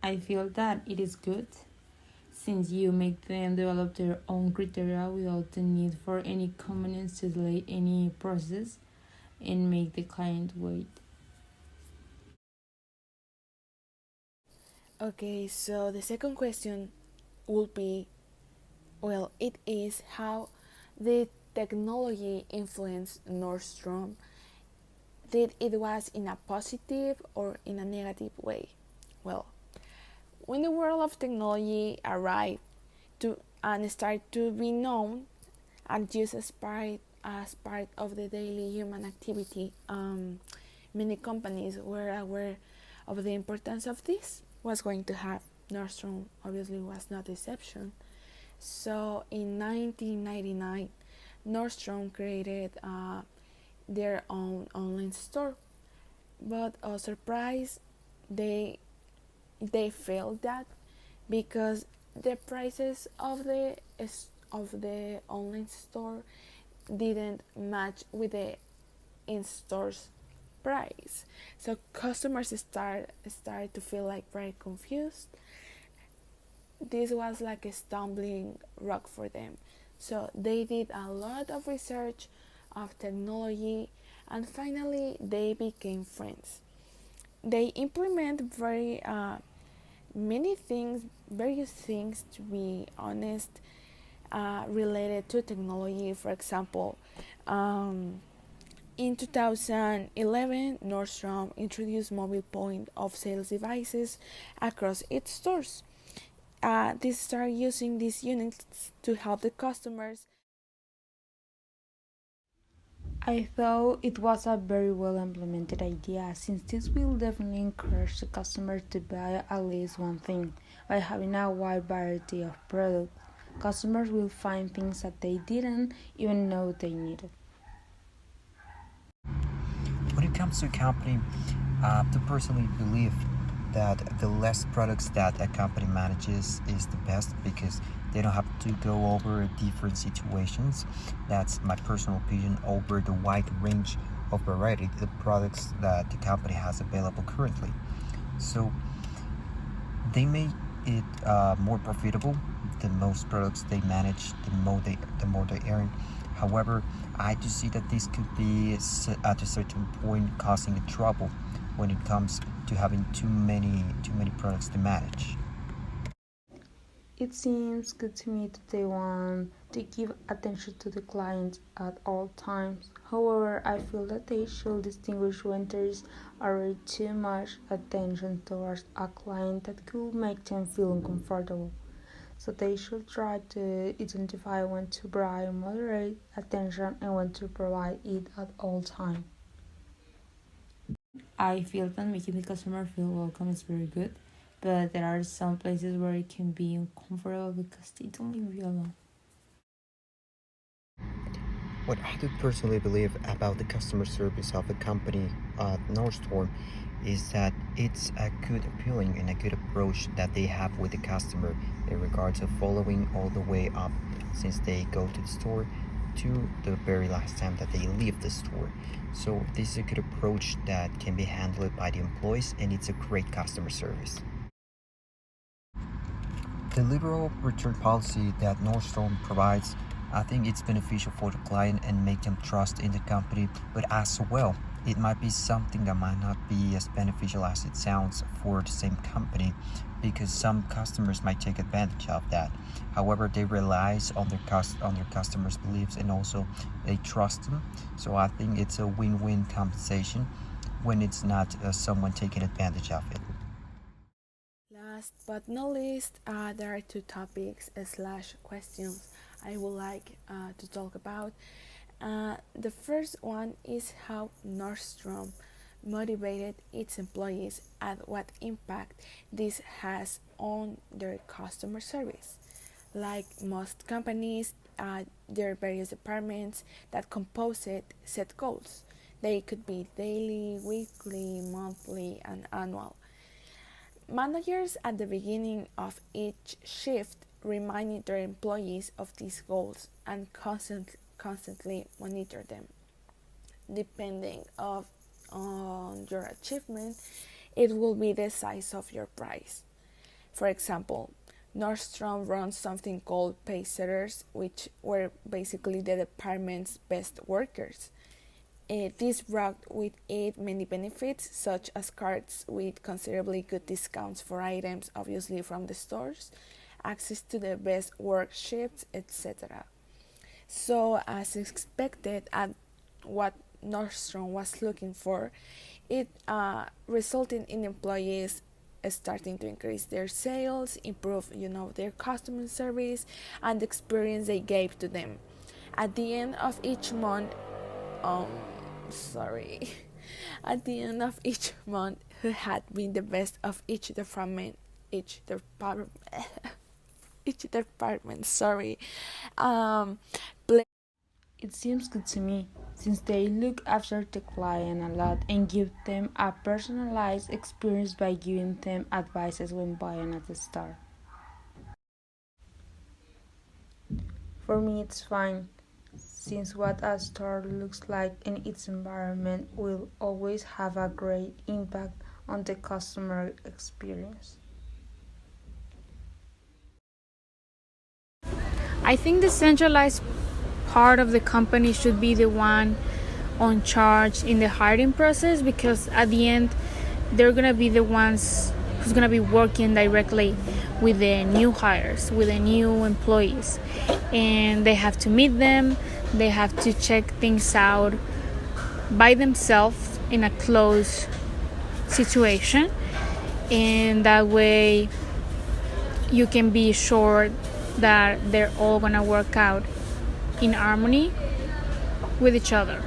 I feel that it is good since you make them develop their own criteria without the need for any convenience to delay any process and make the client wait. Okay, so the second question would be, well, it is how the technology influenced Nordstrom. Did it was in a positive or in a negative way? Well, when the world of technology arrived to and started to be known and used as part of the daily human activity, many companies were aware of the importance of this was going to have. Nordstrom obviously was not the exception. So in 1999, Nordstrom created their own online store, but a surprise, they they failed that because the prices of the online store didn't match with the in-stores price. So customers started to feel like very confused. This was like a stumbling rock for them. So they did a lot of research of technology and finally they became friends. They implement very many things, various things to be honest, related to technology. For example, in 2011, Nordstrom introduced mobile point of sales devices across its stores. They started using these units to help the customers. I thought it was a very well implemented idea since this will definitely encourage the customer to buy at least one thing. By having a wide variety of products, customers will find things that they didn't even know they needed. When it comes to a company, I personally believe that the less products that a company manages is the best because they don't have to go over different situations. That's my personal opinion over the wide range of variety of the products that the company has available currently. So they make it more profitable. The most products they manage, the more they earn. However, I do see that this could be at a certain point causing a trouble when it comes to having too many products to manage. It seems good to me that they want to give attention to the client at all times. However, I feel that they should distinguish when there is already too much attention towards a client that could make them feel uncomfortable. So they should try to identify when to provide moderate attention and when to provide it at all times. I feel that making the customer feel welcome is very good, but there are some places where it can be uncomfortable because they don't leave you alone. What I do personally believe about the customer service of a company, Nordstrom, is that it's a good appealing and a good approach that they have with the customer in regards of following all the way up since they go to the store to the very last time that they leave the store. So this is a good approach that can be handled by the employees and it's a great customer service. The liberal return policy that Nordstrom provides, I think it's beneficial for the client and make them trust in the company, but as well, it might be something that might not be as beneficial as it sounds for the same company because some customers might take advantage of that. However, they relies on their customers' beliefs and also they trust them. So I think it's a win-win compensation when it's not someone taking advantage of it. Last but not least, there are two topics slash questions I would like to talk about. The first one is how Nordstrom motivated its employees and what impact this has on their customer service. Like most companies, there are various departments that compose it set goals. They could be daily, weekly, monthly, and annual. Managers at the beginning of each shift reminded their employees of these goals and constantly monitor them. Depending on your achievement, it will be the size of your prize. For example, Nordstrom runs something called Pacesetters, which were basically the department's best workers. This brought with it many benefits, such as cards with considerably good discounts for items, obviously from the stores, access to the best work shifts, etc. So, as expected, at what Nordstrom was looking for, it resulted in employees starting to increase their sales, improve, their customer service, and the experience they gave to them. At the end of each month, sorry, at the end of each month, who had been the best of each department, each department, sorry, um, It seems good to me, since they look after the client a lot and give them a personalized experience by giving them advices when buying at the store. For me, it's fine, since what a store looks like and its environment will always have a great impact on the customer experience. I think the centralized part of the company should be the one on charge in the hiring process, because at the end they're gonna be the ones who's gonna be working directly with the new hires, with the new employees, and they have to meet them, they have to check things out by themselves in a closed situation, and that way you can be sure that they're all gonna work out in harmony with each other.